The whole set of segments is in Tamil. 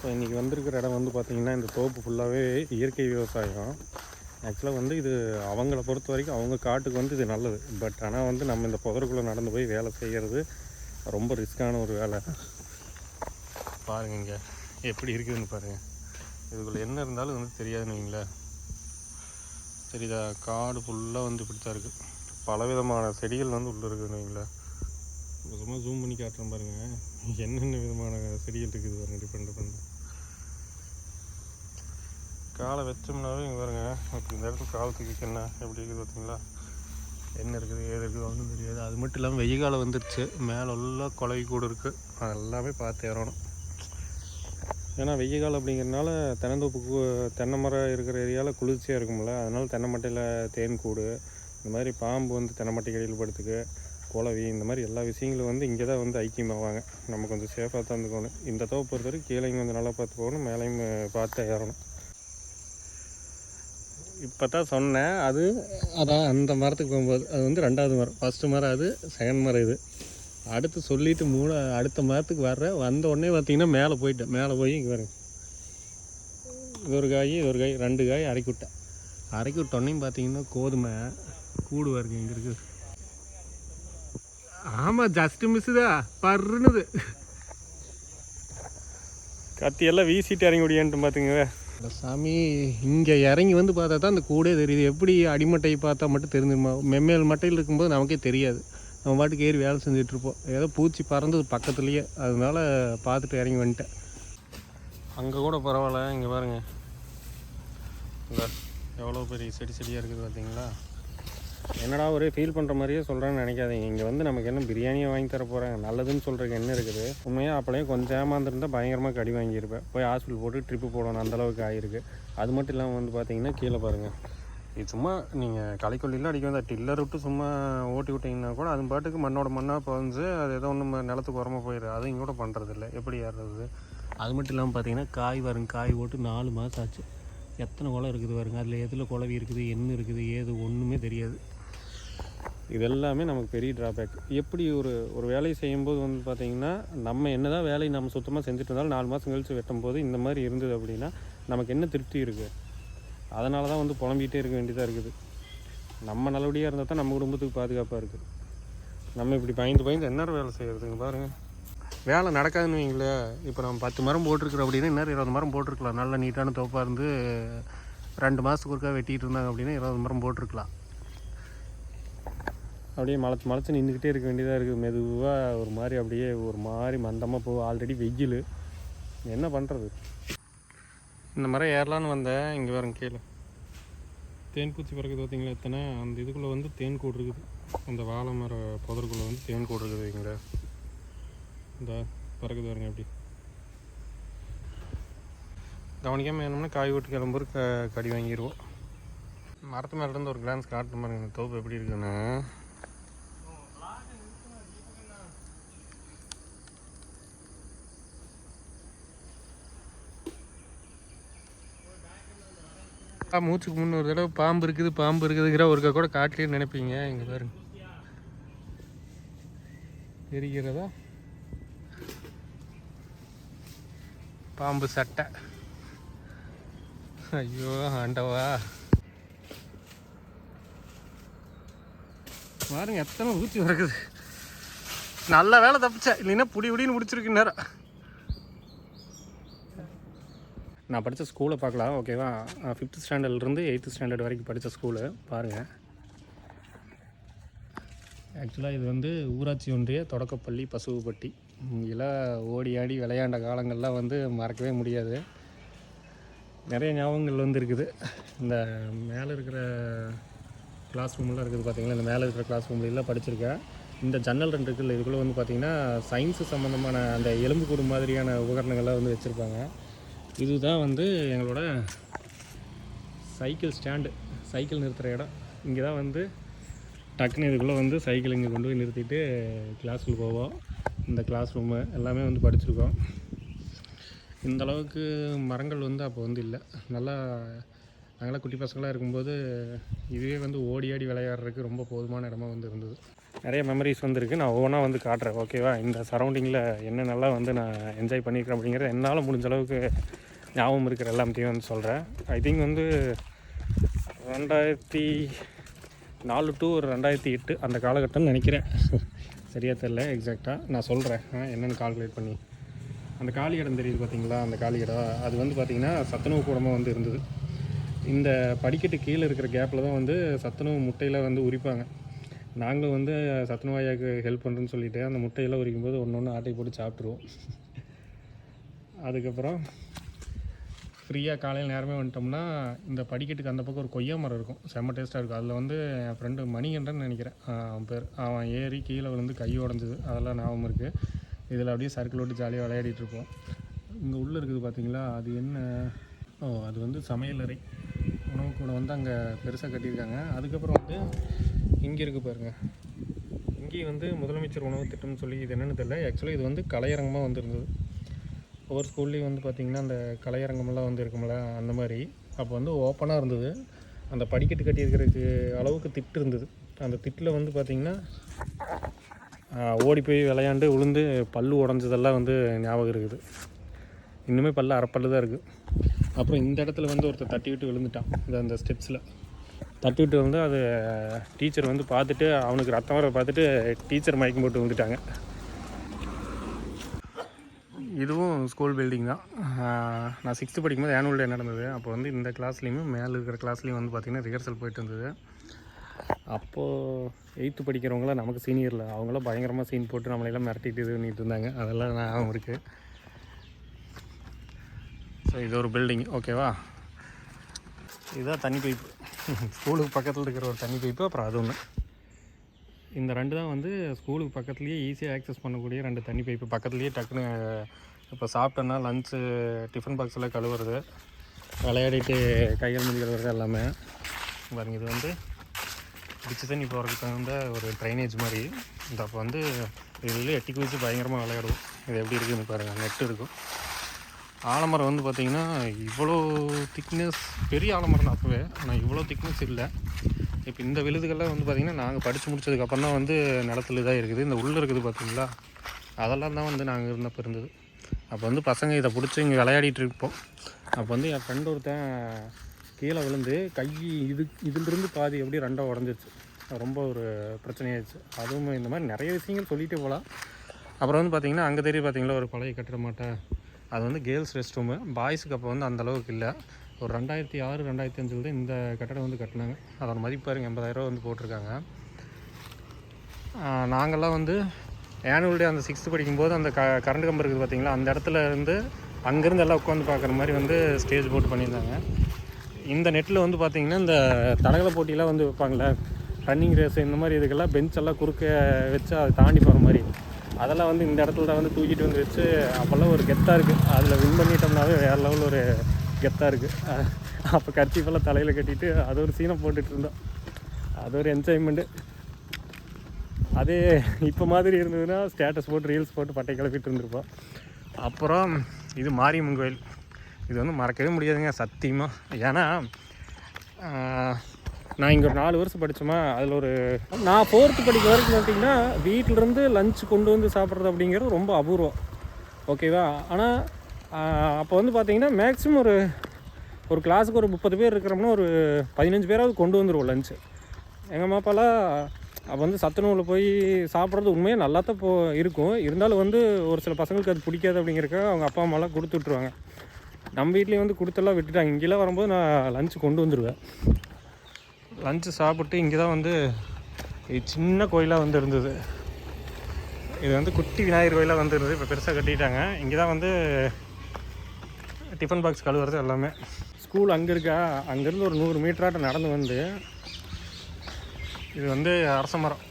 ஸோ இன்றைக்கி வந்திருக்கிற இடம் வந்து பார்த்திங்கன்னா இந்த தோப்பு ஃபுல்லாகவே இயற்கை விவசாயம். ஆக்சுவலாக வந்து இது அவங்கள பொறுத்த வரைக்கும் அவங்க காட்டுக்கு வந்து இது நல்லது. பட் ஆனால் வந்து நம்ம இந்த புதருக்குள்ளே நடந்து போய் வேலை செய்கிறது ரொம்ப ரிஸ்க்கான ஒரு வேலை. பாருங்கள் இங்கே எப்படி இருக்குதுன்னு பாருங்கள். இதுக்குள்ளே என்ன இருந்தாலும் வந்து தெரியாதுன்னு வைங்களேன். சரிதா, காடு ஃபுல்லாக வந்து இப்படி தான் இருக்குது. பலவிதமான செடிகள் வந்து உள்ளே இருக்குதுன்னு வைங்களேன். சும்மா ஜூம் பண்ணி காட்டுறேன் பாருங்கள், என்னென்ன விதமான செடிகள் இருக்குது பாருங்கள். டிஃப்ரெண்ட் காலை வச்சோம்னாவே இங்கே பாருங்க, இந்த இடத்துல காலத்துக்கு என்ன எப்படி இருக்குது பார்த்தீங்களா, என்ன இருக்குது ஏது இருக்குது ஒன்றும் தெரியாது. அது மட்டும் இல்லாமல் வெய்ய காலம் வந்துடுச்சு, மேலே எல்லாம் குலவி கூட இருக்குது. அதெல்லாமே பார்த்து ஏறணும். ஏன்னா வெய்ய காலம் அப்படிங்கிறதுனால தென்னந்தோப்பு தென்னை மரம் இருக்கிற ஏரியாவில் குளிர்ச்சியாக இருக்கும்ல, அதனால் தென்னை மட்டையில் தேன் கூடு, இந்த மாதிரி பாம்பு வந்து தென்னை மட்டை கடியில் படுத்துக்கு, குலவி, இந்த மாதிரி எல்லா விஷயங்களும் வந்து இங்கே தான் வந்து ஐக்கியமாவாங்க. நம்ம கொஞ்சம் சேஃபாக தான் இருந்துக்கணும். இந்த தோப்பு பொறுத்த வரைக்கும் கீழேயும் வந்து நல்லா பார்த்து போகணும், மேலேயும் பார்த்து ஏறணும். இப்போ தான் சொன்னேன், அதான் அந்த மரத்துக்கு போகும்போது அது வந்து 2வது மரம். ஃபஸ்ட்டு மரம் அது, செகண்ட் மரம் இது. அடுத்து சொல்லிவிட்டு அடுத்த மரத்துக்கு வந்த உடனே பார்த்திங்கன்னா மேலே போயிட்டேன். மேலே போய் இங்கே பாருங்க, இது ஒரு காய் 2 காய் அரைக்கி விட்டோன்னையும் பார்த்திங்கன்னா கோதுமை கூடு வருங்க இங்கே இருக்குது. ஆமாம், ஜஸ்ட்டு மிஸ்ஸுதா பருனுது. கத்தியெல்லாம் வீசிட்டு இறங்கி முடியான்ட்டு பார்த்துங்க சாமி. இங்கே இறங்கி வந்து பார்த்தா தான் அந்த கூடே தெரியுது. எப்படி அடிமட்டையை பார்த்தா மட்டும் தெரிஞ்சுமா, மெம்மேல் மட்டையில் இருக்கும்போது நமக்கே தெரியாது. நம்ம பாட்டுக்கு ஏறி வேலை செஞ்சிட்ருப்போம். ஏதோ பூச்சி பறந்தது பக்கத்துலேயே, அதனால பார்த்துட்டு இறங்கி வந்துட்டேன். அங்கே கூட பரவாயில்ல, இங்கே பாருங்கள் இந்த எவ்வளோ பெரிய செடியாக இருக்குது பார்த்தீங்களா. என்னடா ஒரே ஃபீல் பண்ணுற மாதிரியே சொல்கிறேன்னு நினைக்காதீங்க. இங்கே வந்து நமக்கு என்ன பிரியாணியை வாங்கி தர போகிறாங்க, நல்லதுன்னு சொல்கிறதுக்கு என்ன இருக்குது. உண்மையாக அப்போலேயே கொஞ்சம் ஏமாந்துருந்தால் பயங்கரமாக கடி வாங்கியிருப்பேன். போய் ஹாஸ்பிட்டல் போட்டு ட்ரிப்பு போடணும், அந்தளவுக்கு ஆகிருக்கு. அது மட்டும் இல்லாமல் வந்து பார்த்திங்கன்னா கீழே பாருங்கள், இது சும்மா நீங்கள் களைக்கொல்லிலாம் அடிக்க வந்தால் டில்லர் விட்டு சும்மா ஓட்டி விட்டிங்கன்னா கூட அது பாட்டுக்கு மண்ணாக பதிஞ்சு அது ஏதோ ஒன்று நிலத்துக்கு உரமாக போயிடுது. அது இங்கே கூட பண்ணுறதில்ல, எப்படி ஏறுறது. அது மட்டும் இல்லாமல் பார்த்திங்கன்னா காய் போட்டு 4 மாதம் ஆச்சு. எத்தனை குளம் இருக்குது பாருங்க, அதில் எதில் குளவி இருக்குது, என்ன இருக்குது, ஏது ஒன்றுமே தெரியாது. இதெல்லாமே நமக்கு பெரிய ட்ராபேக். எப்படி ஒரு வேலையை செய்யும்போது வந்து பார்த்திங்கன்னா நம்ம என்ன தான் வேலையை நம்ம சுத்தமாக செஞ்சுட்டு இருந்தாலும் 4 மாதம் கழித்து வெட்டும் போது இந்த மாதிரி இருந்தது அப்படின்னா நமக்கு என்ன திருப்தி இருக்குது. அதனால தான் வந்து புலம்பிகிட்டே இருக்க வேண்டியதாக இருக்குது. நம்ம நல்லபடியாக இருந்தால் தான் நம்ம குடும்பத்துக்கு பாதுகாப்பாக இருக்குது. நம்ம இப்படி பயந்து என்ன வேலை செய்கிறதுங்க பாருங்கள். வேலை நடக்காதுன்னு வைங்களேன். இப்போ நம்ம 10 மரம் போட்டிருக்கிறோம் அப்படின்னா இன்னும் 20 மரம் போட்டிருக்கலாம். நல்ல நீட்டான தோப்பாக இருந்து 2 மாதத்துக்கு ஒருக்கா வெட்டிகிட்டு இருந்தாங்க அப்படின்னா 20 மரம் போட்டிருக்கலாம். அப்படியே மலைச்சு நின்றுக்கிட்டே இருக்க வேண்டியதாக இருக்குது. மெதுவாக ஒரு மாதிரி மந்தமாக போகும். ஆல்ரெடி வெயில், என்ன பண்ணுறது. இந்த மரம் ஏறலான்னு வந்தேன். இங்கே பாருங்க, கீழே தேன் பூச்சி பறக்குது பார்த்தீங்களா எத்தனை. அந்த இதுக்குள்ளே வந்து தேன் கூடு இருக்குது. அந்த வாழை மர புதருக்குள்ளே வந்து தேன் கூடு இருக்குது. இங்கே இந்த பறக்குது பாருங்க. எப்படி கவனிக்காமல் வேணும்னா காய் ஓட்டு கிளம்புற கடி வாங்கிடுவோம். மரத்து மேலேருந்து ஒரு கிளான்ஸ் காட்டுற மாதிரி இந்த தோப்பு எப்படி இருக்குன்னு. மூச்சுக்கு முன்ன ஒரு தடவை பாம்பு இருக்குதுங்கிற ஒருக்கா கூட காட்டிலேயே நினைப்பீங்க. இங்கே பாருங்க தெரிகிறதா, பாம்பு சட்டை. ஐயோ ஆண்டவா, பாருங்க எத்தனை ஊச்சி வரக்குது. நல்ல வேலை தப்பிச்சேன், இல்லைன்னா புடின்னு முடிச்சிருக்கு நேரம். நான் படித்த ஸ்கூலை பார்க்கலாம், ஓகேவா. 5th ஸ்டாண்டர்ட்லேருந்து 8th ஸ்டாண்டர்ட் வரைக்கும் படித்த ஸ்கூலு பாருங்கள். ஆக்சுவலாக இது வந்து ஊராட்சி ஒன்றிய தொடக்கப்பள்ளி பசுவுப்பட்டி. இங்கெல்லாம் ஓடி ஆடி விளையாண்ட காலங்கள்லாம் வந்து மறக்கவே முடியாது. நிறைய ஞாபகங்கள் வந்து இருக்குது. இந்த மேலே இருக்கிற கிளாஸ் ரூம்லாம் இருக்குது பார்த்தீங்களா, இந்த மேலே இருக்கிற கிளாஸ் ரூம்லாம் படிச்சிருக்கேன். இந்த ஜன்னல் 2 இருக்குல்ல, இதுக்குள்ளே வந்து பார்த்திங்கன்னா சயின்ஸு சம்மந்தமான அந்த எலும்புக்கூடு மாதிரியான உபகரணங்கள்லாம் வந்து வச்சுருப்பாங்க. இதுதான் வந்து எங்களோட சைக்கிள் ஸ்டாண்டு, சைக்கிள் நிறுத்துகிற இடம். இங்கே தான் வந்து டக்குன்னு இதுக்குள்ளே வந்து சைக்கிள் இங்கே கொண்டு போய் நிறுத்திட்டு கிளாஸுக்கு போவோம். இந்த கிளாஸ் ரூமு எல்லாமே வந்து படிச்சிருக்கோம். இந்தளவுக்கு மரங்கள் வந்து அப்போ வந்து இல்லை. நல்லா நாங்களாம் குட்டி பசங்களாக இருக்கும்போது இதுவே வந்து ஓடி ஆடி விளையாடுறதுக்கு ரொம்ப போதுமான இடமா வந்து இருந்தது. நிறைய மெமரிஸ் வந்துருக்கு. நான் ஒவ்வொன்றா வந்து காட்டுறேன், ஓகேவா? இந்த சரௌண்டிங்கில் என்னென்னலாம் வந்து நான் என்ஜாய் பண்ணியிருக்கேன் அப்படிங்கிறத என்னால் முடிஞ்ச அளவுக்கு ஞாபகம் இருக்கிற எல்லாத்தையும் வந்து சொல்கிறேன். ஐ திங்க் வந்து 2004 to 2008 அந்த காலகட்டம்னு நினைக்கிறேன். சரியாக தெரில எக்ஸாக்டாக. நான் சொல்கிறேன் என்னென்னு கால்குலேட் பண்ணி. அந்த காலி இடம் தெரியுது பார்த்தீங்களா? அந்த காலி இடம் அது வந்து பார்த்திங்கன்னா சத்துணவு கூடமாக வந்து இருந்தது. இந்த படிக்கட்டு கீழே இருக்கிற கேப்பில் தான் வந்து சத்துணவு முட்டையில் வந்து உரிப்பாங்க. நாங்களும் வந்து சத்துணவாயாக்கு ஹெல்ப் பண்ணுறேன்னு சொல்லிவிட்டு அந்த முட்டையெல்லாம் உரிக்கும்போது ஒன்று ஒன்று ஆட்டை போட்டு சாப்பிட்ருவோம். அதுக்கப்புறம் ஃப்ரீயாக காலையில் நேரமே வந்துட்டோம்னா இந்த படிக்கட்டுக்கு அந்த பக்கம் ஒரு கொய்யா மரம் இருக்கும், செம்ம டேஸ்ட்டாக இருக்கும். அதில் வந்து என் ஃப்ரெண்டு மணிகண்டன் நினைக்கிறேன் அவன் பேர், அவன் ஏறி கீழே விழுந்து கை உடஞ்சிது, அதெல்லாம் ஞாபகம் இருக்குது. இதில் அப்படியே சர்க்கிள் ஓட்டு ஜாலியாக விளையாடிட்டுருப்போம். இங்கே உள்ளே இருக்குது பார்த்தீங்களா, அது என்ன? அது வந்து சமையலறை. உணவு கூட வந்து அங்கே பெருசாக கட்டியிருக்காங்க. அதுக்கப்புறம் வந்து இங்கே இருக்குது பாருங்கள், இங்கேயும் வந்து முதலமைச்சர் உணவு திட்டம்னு சொல்லி இது என்னென்னு தெரியல. ஆக்சுவலி இது வந்து கலையரங்கமாக வந்துருந்தது. ஒவ்வொரு ஸ்கூல்லேயும் வந்து பார்த்திங்கன்னா அந்த கலையரங்கமெல்லாம் வந்து இருக்கும்ல, அந்த மாதிரி அப்போ வந்து ஓப்பனாக இருந்தது. அந்த படிக்கட்டு கட்டியிருக்கிறதுக்கு அளவுக்கு திட்டு இருந்தது. அந்த திட்டில் வந்து பார்த்திங்கன்னா ஓடி போய் விளையாண்டு விழுந்து பல்லு உடஞ்சதெல்லாம் வந்து ஞாபகம் இருக்குது. இன்னுமே பல்லு அரைப்பல்லு தான் இருக்குது. அப்புறம் இந்த இடத்துல வந்து ஒருத்தர் தட்டி விட்டு விழுந்துட்டான். அந்த ஸ்டெப்ஸில் தட்டி விட்டு வந்து அது டீச்சர் வந்து பார்த்துட்டு அவனுக்கு ரத்தம் வர பார்த்துட்டு டீச்சர் மயக்கம் போட்டு விழுந்துட்டாங்க. இதுவும் ஸ்கூல் பில்டிங் தான். நான் 6th படிக்கும்போது ஆனுவல் டே நடந்தது. அப்போ வந்து இந்த கிளாஸ்லேயுமே மேலே இருக்கிற கிளாஸ்லேயும் வந்து பார்த்திங்கன்னா ரிஹர்சல் போயிட்டு இருந்தது. அப்போது 8th படிக்கிறவங்களாம் நமக்கு சீனியரில் அவங்களாம் பயங்கரமாக சீன் போட்டு நம்மளையெல்லாம் மிரட்டிட்டு இது பண்ணிட்டு இருந்தாங்க. அதெல்லாம் ஞாபகம் இருக்குது. ஸோ இது ஒரு பில்டிங், ஓகேவா? இதுதான் தண்ணி பைப்பு. ஸ்கூலுக்கு பக்கத்தில் இருக்கிற ஒரு தண்ணி பைப்பு. அப்புறம் அது ஒன்று, இந்த ரெண்டு தான் வந்து ஸ்கூலுக்கு பக்கத்துலேயே ஈஸியாக ஆக்சஸ் பண்ணக்கூடிய 2 தண்ணி பைப்பு. பக்கத்துலேயே டக்குன்னு இப்போ சாப்பிட்டோன்னா லஞ்சு டிஃபன் பாக்ஸில் கழுவுறது, விளையாடிட்டு கைகள் மூடி கழுவுறது எல்லாமே பாருங்க. இது வந்து பிடிச்சி தண்ணி போகிறதுக்கு தகுந்த ஒரு ட்ரைனேஜ் மாதிரி. இந்த அப்போ வந்து இதில் எட்டி குதிச்சு பயங்கரமாக விளையாடுவோம். இது எப்படி இருக்குதுன்னு பாருங்கள், நெட்டு இருக்கும். ஆலமரம் வந்து பார்த்திங்கன்னா இவ்வளோ திக்னஸ், பெரிய ஆலமரம் தான் அப்போவே, ஆனால் இவ்வளோ திக்னஸ் இல்லை. இப்போ இந்த விழுதுகள்லாம் வந்து பார்த்திங்கன்னா நாங்கள் படித்து முடிச்சதுக்கப்புறம் தான் வந்து நிலத்துல இதாக இருக்குது. இந்த உள்ளே இருக்குது பார்த்திங்களா, அதெல்லாம் தான் வந்து நாங்கள் இருந்தப்போ இருந்தது. அப்போ வந்து பசங்க இதை பிடிச்சி இங்கே விளையாடிட்டு இருப்போம். அப்போ வந்து என் ஃப்ரெண்டு ஒருத்தன் கீழே விழுந்து கை இதிலிருந்து பாதி எப்படி 2 உடஞ்சிருச்சு. ரொம்ப ஒரு பிரச்சனையாகிடுச்சு. அதுவும் இந்த மாதிரி நிறைய விஷயங்கள் சொல்லிகிட்டே போகலாம். அப்புறம் வந்து பார்த்திங்கன்னா அங்கே தெரியும் பார்த்திங்களா ஒரு பழைய கட்டிட மாட்டேன், அது வந்து கேர்ள்ஸ் ரெஸ்ட் ரூமு. பாய்ஸுக்கு அப்போ வந்து அந்தளவுக்கு இல்லை. ஒரு 2006 2005 தான் இந்த கட்டடம் வந்து கட்டினாங்க. அதோட மதிப்பு பாருங்க 80,000 வந்து போட்டிருக்காங்க. நாங்கள்லாம் வந்து ஆனுவல் டே அந்த 6th படிக்கும்போது அந்த கரண்ட் கம்பம் இருக்குது பார்த்திங்களா, அந்த இடத்துல இருந்து அங்கேருந்து எல்லாம் உட்காந்து பார்க்குற மாதிரி வந்து ஸ்டேஜ் போட்டு பண்ணியிருந்தாங்க. இந்த நெட்டில் வந்து பார்த்திங்கன்னா இந்த தடகள போட்டியெல்லாம் வந்து வைப்பாங்களே, ரன்னிங் ரேஸு, இந்த மாதிரி இதுக்கெல்லாம் பெஞ்செல்லாம் குறுக்க வச்சு அதை தாண்டி போகிற மாதிரி, அதெல்லாம் வந்து இந்த இடத்துல தான் வந்து தூக்கிட்டு வந்து வச்சு அப்போல்லாம் ஒரு கெத்தாக இருக்குது. அதில் வின் பண்ணிட்டோம்னாவே வேறு லெவலில் ஒரு கெத்தாக இருக்குது. அப்போ கர்ச்சீஃபெல்லாம் தலையில் கட்டிட்டு அது ஒரு சீனை போட்டுட்டு இருந்தோம். அது ஒரு என்ஜாய்மெண்ட்டு. அதே இப்போ மாதிரி இருந்ததுன்னா ஸ்டேட்டஸ் போட்டு ரீல்ஸ் போட்டு பட்டை கிளப்பிட்டு இருந்திருப்போம். அப்புறம் இது மாரியம்மன் கோயில். இது வந்து மறக்கவே முடியாதுங்க சத்தியமாக. ஏன்னா நான் இங்கே ஒரு 4 வருஷம் படித்தோமா, அதில் ஒரு நான் 4th படிக்க வரைக்கும் பார்த்திங்கன்னா வீட்டிலேருந்து லஞ்ச் கொண்டு வந்து சாப்பிட்றது அப்படிங்கிறது ரொம்ப அபூர்வம், ஓகேவா? ஆனால் அப்போ வந்து பார்த்திங்கன்னா மேக்ஸிமம் ஒரு கிளாஸுக்கு ஒரு 30 பேர் இருக்கிறோம்னா ஒரு 15 பேராவது கொண்டு வந்துடுவோம் லஞ்சு. எங்கள் அம்மா அப்பாலாம் அப்போ வந்து சத்துணவில் போய் சாப்பிட்றது உண்மையாக நல்லா தான் இருக்கும். இருந்தாலும் வந்து ஒரு சில பசங்களுக்கு அது பிடிக்காது அப்படிங்கிறக்காக அவங்க அப்பா அம்மாலாம் கொடுத்து விட்ருவாங்க. நம்ம வீட்லேயும் வந்து கொடுத்தெல்லாம் விட்டுட்டாங்க. இங்கெல்லாம் வரும்போது நான் லஞ்சு கொண்டு வந்துடுவேன். லஞ்சு சாப்பிட்டு இங்கே தான் வந்து சின்ன கோயிலாக வந்து இருந்தது. இது வந்து குட்டி விநாயகர் கோயிலாக வந்து இருந்தது. இப்போ பெருசாக கட்டிட்டாங்க. இங்கே தான் வந்து டிஃபன் பாக்ஸ் கழுவுறது எல்லாமே. ஸ்கூல் அங்கே இருக்கா, அங்கேருந்து ஒரு 100 மீட்டராட்டம் நடந்து வந்து இது வந்து அரச மரம்,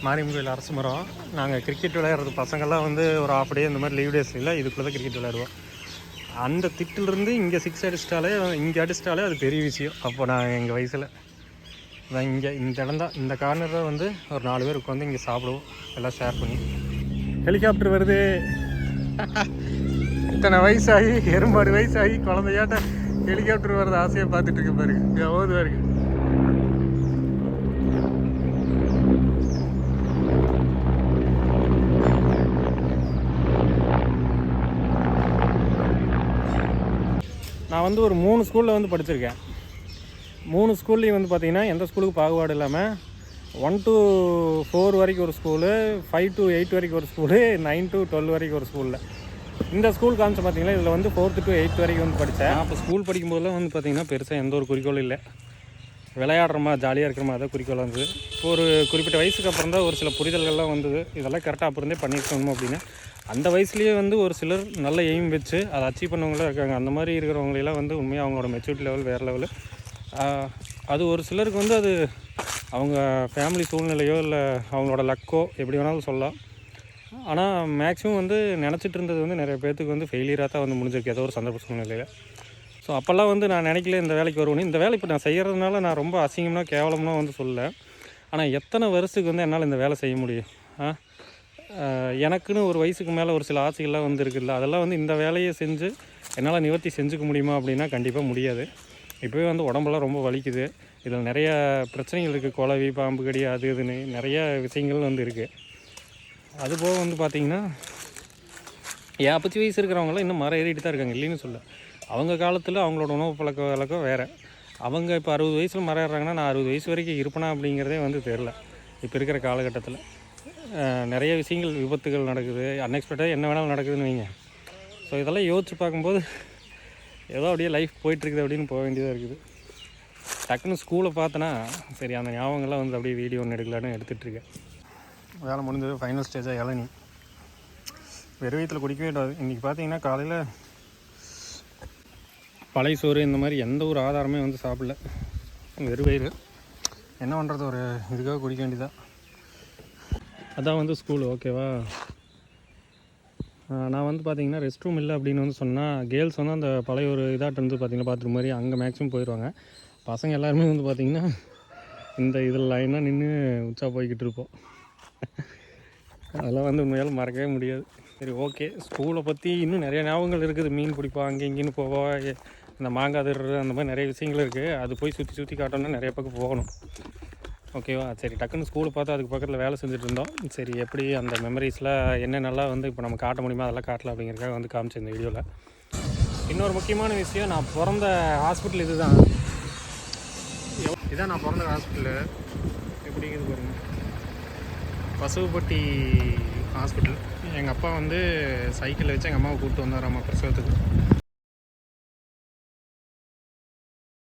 மாரியம்மன் கோயில் அரச மரம். நாங்கள் கிரிக்கெட் விளையாடுறது பசங்கள்லாம் வந்து ஒரு ½ டே இந்த மாதிரி லீவ் டேஸ் இல்லை, இதுக்குள்ளே தான் கிரிக்கெட் விளையாடுவோம். அந்த திட்டிலிருந்து இங்கே 6 அடிச்சிட்டாலே, இங்கே அடிச்சிட்டாலே அது பெரிய விஷயம். அப்போ நான் எங்கள் வயசில் நான் இங்கே இந்த இடம் தான், இந்த கார்னரில் வந்து ஒரு 4 பேர் உட்காந்து இங்கே சாப்பிடுவோம் எல்லாம் ஷேர் பண்ணி. ஹெலிகாப்டர் வருது. இத்தனை வயசாகி, எறும்பாடு வயசாகி குழந்தையாட்ட ஹெலிகாப்டர் வர்றது ஆசையாக பார்த்துட்டு இருக்கு பாருங்க. எவ்வளோ இருக்குது நான் வந்து ஒரு 3 ஸ்கூலில் வந்து படிச்சிருக்கேன். 3 ஸ்கூல்லையும் வந்து பார்த்திங்கன்னா எந்த ஸ்கூலுக்கு பாகுபாடு இல்லாமல் 1 to 4 வரைக்கும் ஒரு ஸ்கூலு, 5 to 8 வரைக்கும் ஒரு ஸ்கூலு, 9 to 12 வரைக்கும் ஒரு ஸ்கூலில். இந்த ஸ்கூல் காமிச்சு பார்த்தீங்கன்னா இதில் வந்து 4th to 8th வரைக்கும் வந்து படித்தேன். அப்போ ஸ்கூல் படிக்கும்போதெல்லாம் வந்து பார்த்திங்கன்னா பெருசாக எந்த ஒரு குறிக்கோளும் இல்லை. விளையாடுறோமா ஜாலியாக இருக்கிறோமா அதான் குறிக்கோள் வந்தது. இப்போ ஒரு குறிப்பிட்ட வயசுக்கு அப்புறம் தான் ஒரு சில புரிதல்கள்லாம் வந்தது. இதெல்லாம் கரெக்டாக அப்புறம் இருந்தே பண்ணியிருக்கணும் அப்படின்னு. அந்த வயசுலேயே வந்து ஒரு சிலர் நல்ல எய்ம் வச்சு அதை அச்சீவ் பண்ணவங்களாம் இருக்காங்க. அந்த மாதிரி இருக்கிறவங்களெல்லாம் வந்து உண்மையாக அவங்களோட மெச்சூரிட்டி லெவல் வேறு லெவலு. அது ஒரு சிலருக்கு வந்து அது அவங்க ஃபேமிலி சூழ்நிலையோ இல்லை அவங்களோட லக்கோ எப்படி வேணாலும் சொல்லலாம். ஆனால் மேக்ஸிமம் வந்து நினச்சிட்டு இருந்தது வந்து நிறைய பேர்த்துக்கு வந்து ஃபெயிலியராக தான் வந்து முடிஞ்சிருக்கு ஏதோ ஒரு சந்தர்ப்ப சூழ்நிலையில். ஸோ அப்போல்லாம் வந்து நான் நினைக்கல இந்த வேலைக்கு வருவேன்னு. இந்த வேலை இப்போ நான் செய்கிறதுனால நான் ரொம்ப அசிங்கம்னா கேவலம்னா வந்து சொல்லலை. ஆனால் எத்தனை வருஷத்துக்கு வந்து என்னால் இந்த வேலை செய்ய முடியும்? எனக்குன்னு ஒரு வயசுக்கு மேலே ஒரு சில ஆசைகள்லாம் வந்து இருக்குல்ல, அதெல்லாம் வந்து இந்த வேலையை செஞ்சு என்னால் நிவர்த்தி செஞ்சுக்க முடியுமா அப்படின்னா கண்டிப்பாக முடியாது. இப்போவே வந்து உடம்பெல்லாம் ரொம்ப வலிக்குது. இதில் நிறையா பிரச்சனைகள் இருக்குது. குளவி, பாம்பு கடி, அது இதுன்னு நிறையா விஷயங்கள் வந்து இருக்குது. அதுபோக வந்து பார்த்திங்கன்னா 50 வயசு இருக்கிறவங்களாம் இன்னும் மரம் ஏறிட்டு தான் இருக்காங்க, இல்லைன்னு சொல்ல. அவங்க காலத்தில் அவங்களோட உணவு பழக்க வழக்கம் வேறு. அவங்க இப்போ 60 வயசில் மரம் ஏறுறாங்கன்னா நான் 60 வயசு வரைக்கும் இருப்பேனா அப்படிங்கிறதே வந்து தெரில. இப்போ இருக்கிற காலகட்டத்தில் நிறைய விஷயங்கள், விபத்துகள் நடக்குது, அன்எக்ஸ்பெக்டடாக என்ன வேணாலும் நடக்குதுன்னு வைங்க. ஸோ இதெல்லாம் யோசித்து பார்க்கும்போது ஏதோ அப்படியே லைஃப் போயிட்டுருக்குது அப்படின்னு போக வேண்டியதாக இருக்குது. டக்குன்னு ஸ்கூலை பார்த்தேன்னா சரி அந்த ஞாபகங்கள்லாம் வந்து அப்படியே வீடியோ ஒன்று எடுக்கலான்னு எடுத்துகிட்ருக்கேன். வேலை முடிஞ்சது, ஃபைனல் ஸ்டேஜாக இளநீ. வெறும் வயிற்றில் குடிக்கவே கூடாது. இன்றைக்கி பார்த்தீங்கன்னா காலையில் பழைய சோறு இந்த மாதிரி எந்த ஒரு ஆதாரமே வந்து சாப்பிடல. வெறும் வயிறு என்ன பண்ணுறது, ஒரு இதுக்காக குடிக்க வேண்டியதான். அதான் வந்து ஸ்கூலு. ஓகேவா, நான் வந்து பார்த்திங்கன்னா ரெஸ்ட் ரூம் இல்லை அப்படின்னு வந்து சொன்னால் கேர்ள்ஸ் வந்து அந்த பழைய ஒரு இதாட்டு வந்து பார்த்திங்கன்னா பாத்ரூம் மாதிரி அங்கே மேக்ஸிமம் போயிடுவாங்க. பசங்க எல்லாருமே வந்து பார்த்திங்கன்னா இந்த இதில் லைனாக நின்று உச்சா போய்கிட்டு இருப்போம். அதெல்லாம் வந்து உண்மையால் மறக்கவே முடியாது. சரி, ஓகே. ஸ்கூலை பற்றி இன்னும் நிறைய ஞாபகங்கள் இருக்குது. மீன் பிடிப்போம், அங்கே இங்கேன்னு போவோம், இந்த மாங்காய் திருடுறது, அந்த மாதிரி நிறைய விஷயங்கள் இருக்குது. அது போய் சுற்றி காட்டணும்னா நிறைய பக்கம் போகணும். ஓகேவா, சரி. டக்குன்னு ஸ்கூலை பார்த்து அதுக்கு பக்கத்தில் வேலை செஞ்சுட்டு இருந்தோம். சரி, எப்படி அந்த மெமரிஸில் என்னென்னலாம் வந்து இப்போ நம்ம காட்ட முடியுமோ அதெல்லாம் காட்டலாம் அப்படிங்கிறதுக்காக வந்து காமிச்சேன் இந்த வீடியோவில். இன்னொரு முக்கியமான விஷயம், நான் பிறந்த ஹாஸ்பிட்டல் இதுதான். இதுதான் நான் பிறந்த ஹாஸ்பிட்டலு. எப்படிங்கிறது பாருங்கள், பசுவுப்பட்டி ஹாஸ்பிட்டல். எங்கள் அப்பா வந்து சைக்கிளில் வச்சு எங்கள் அம்மாவை கூப்பிட்டு வந்தாராம்மா பிரசவத்துக்கு.